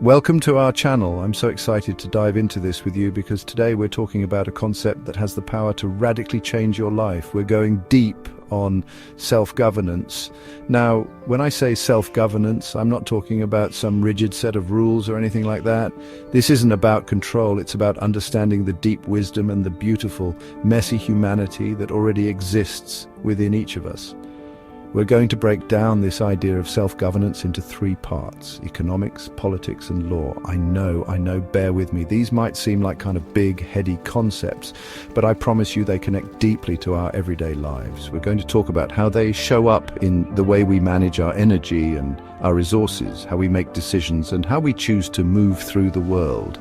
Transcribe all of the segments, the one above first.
Welcome to our channel. I'm so excited to dive into this with you because today we're talking about a concept that has the power to radically change your life. We're going deep on self-governance. Now, when I say self-governance, I'm not talking about some rigid set of rules or anything like that. This isn't about control, it's about understanding the deep wisdom and the beautiful, messy humanity that already exists within each of us. We're going to break down this idea of self-governance into three parts: economics, politics, and law. I know, bear with me. These might seem like kind of big, heady concepts, but I promise you they connect deeply to our everyday lives. We're going to talk about how they show up in the way we manage our energy and our resources, how we make decisions, and how we choose to move through the world.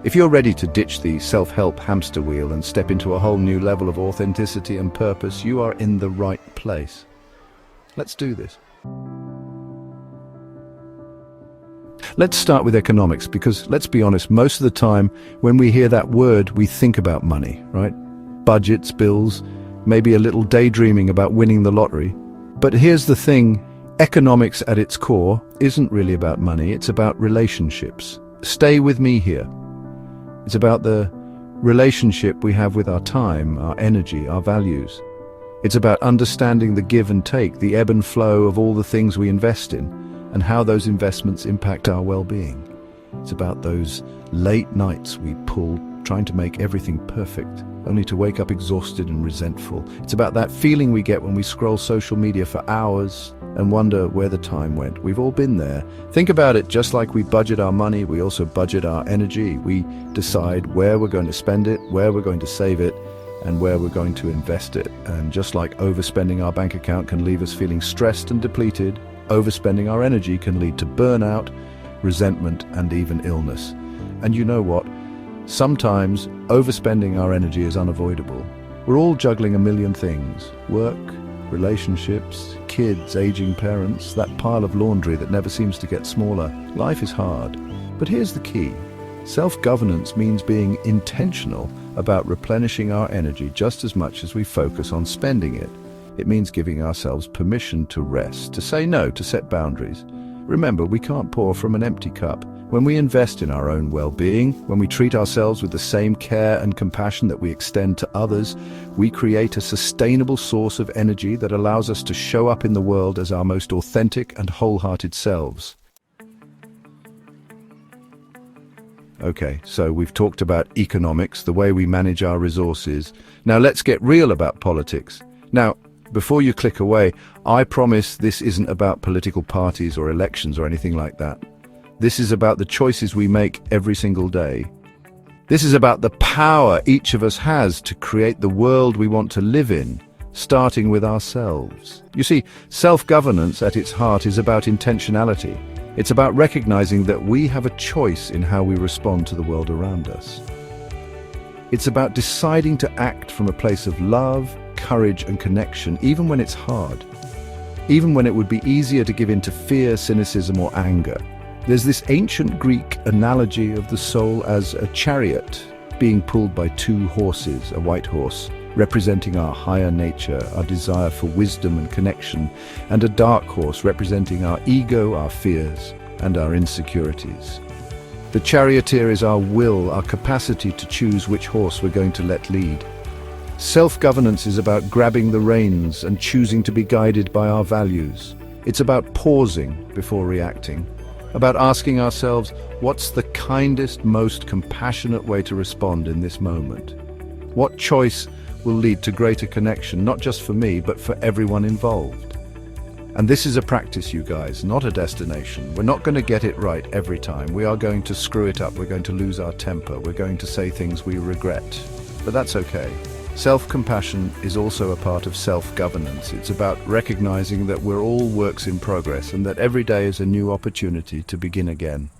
If you're ready to ditch the self-help hamster wheel and step into a whole new level of authenticity and purpose, you are in the right place. Let's do this. Let's start with economics because, let's be honest, most of the time when we hear that word, we think about money, right? Budgets, bills, maybe a little daydreaming about winning the lottery. But here's the thing, economics at its core isn't really about money, it's about relationships. Stay with me here. It's about the relationship we have with our time, our energy, our values. It's about understanding the give and take, the ebb and flow of all the things we invest in, and how those investments impact our well-being. It's about those late nights we pull trying to make everything perfect, only to wake up exhausted and resentful. It's about that feeling we get when we scroll social media for hours and wonder where the time went. We've all been there. Think about it, just like we budget our money, we also budget our energy. We decide where we're going to spend it, where we're going to save it, and where we're going to invest it. And just like overspending our bank account can leave us feeling stressed and depleted, overspending our energy can lead to burnout, resentment, and even illness. And you know what? Sometimes overspending our energy is unavoidable. We're all juggling a million things: work, relationships, kids, aging parents, that pile of laundry that never seems to get smaller. Life is hard. But here's the key. Self-governance means being intentional about replenishing our energy just as much as we focus on spending it. It means giving ourselves permission to rest, to say no, to set boundaries. Remember, we can't pour from an empty cup. When we invest in our own well-being, when we treat ourselves with the same care and compassion that we extend to others, we create a sustainable source of energy that allows us to show up in the world as our most authentic and wholehearted selves. Okay, so we've talked about economics, the way we manage our resources. Now let's get real about politics. Now, before you click away, I promise this isn't about political parties or elections or anything like that. This is about the choices we make every single day. This is about the power each of us has to create the world we want to live in, starting with ourselves. You see, self-governance at its heart is about intentionality. It's about recognizing that we have a choice in how we respond to the world around us. It's about deciding to act from a place of love, courage, and connection, even when it's hard, even when it would be easier to give in to fear, cynicism, or anger. There's this ancient Greek analogy of the soul as a chariot being pulled by two horses, a white horse, representing our higher nature, our desire for wisdom and connection, and a dark horse representing our ego, our fears, and our insecurities. The charioteer is our will, our capacity to choose which horse we're going to let lead. Self-governance is about grabbing the reins and choosing to be guided by our values. It's about pausing before reacting, about asking ourselves, what's the kindest, most compassionate way to respond in this moment? What choice will lead to greater connection, not just for me, but for everyone involved? And this is a practice, you guys, not a destination. We're not going to get it right every time. We are going to screw it up. We're going to lose our temper. We're going to say things we regret. But that's okay. Self-compassion is also a part of self-governance. It's about recognizing that we're all works in progress and that every day is a new opportunity to begin again.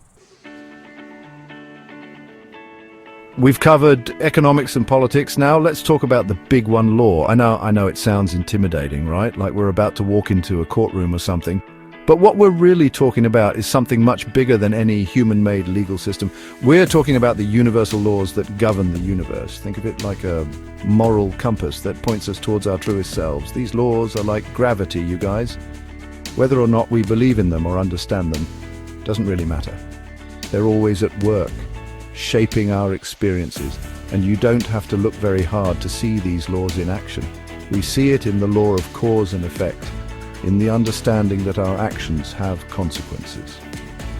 We've covered economics and politics. Now let's talk about the big one, law. I know it sounds intimidating, right? Like we're about to walk into a courtroom or something. But what we're really talking about is something much bigger than any human-made legal system. We're talking about the universal laws that govern the universe. Think of it like a moral compass that points us towards our truest selves. These laws are like gravity, you guys. Whether or not we believe in them or understand them doesn't really matter. They're always at work, shaping our experiences, and you don't have to look very hard to see these laws in action. We see it in the law of cause and effect, in the understanding that our actions have consequences.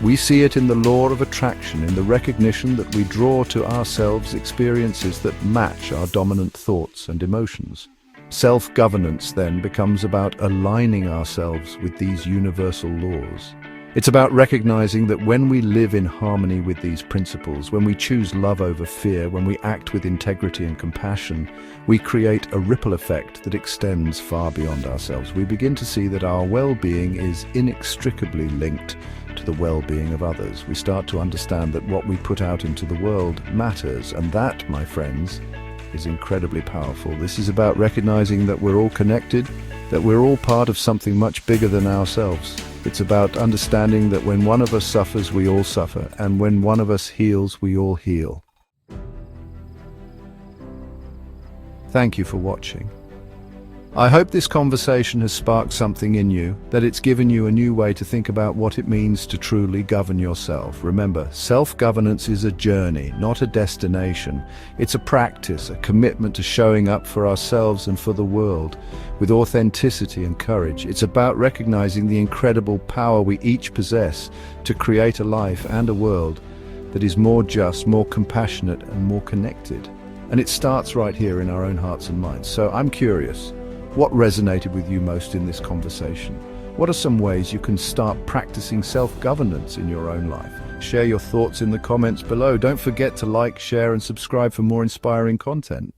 We see it in the law of attraction, in the recognition that we draw to ourselves experiences that match our dominant thoughts and emotions. Self-governance then becomes about aligning ourselves with these universal laws. It's about recognizing that when we live in harmony with these principles, when we choose love over fear, when we act with integrity and compassion, we create a ripple effect that extends far beyond ourselves. We begin to see that our well-being is inextricably linked to the well-being of others. We start to understand that what we put out into the world matters, and that, my friends, is incredibly powerful. This is about recognizing that we're all connected, that we're all part of something much bigger than ourselves. It's about understanding that when one of us suffers, we all suffer, and when one of us heals, we all heal. Thank you for watching. I hope this conversation has sparked something in you, that it's given you a new way to think about what it means to truly govern yourself. Remember, self-governance is a journey, not a destination. It's a practice, a commitment to showing up for ourselves and for the world with authenticity and courage. It's about recognizing the incredible power we each possess to create a life and a world that is more just, more compassionate, and more connected. And it starts right here in our own hearts and minds. So I'm curious, what resonated with you most in this conversation? What are some ways you can start practicing self-governance in your own life? Share your thoughts in the comments below. Don't forget to like, share, and subscribe for more inspiring content.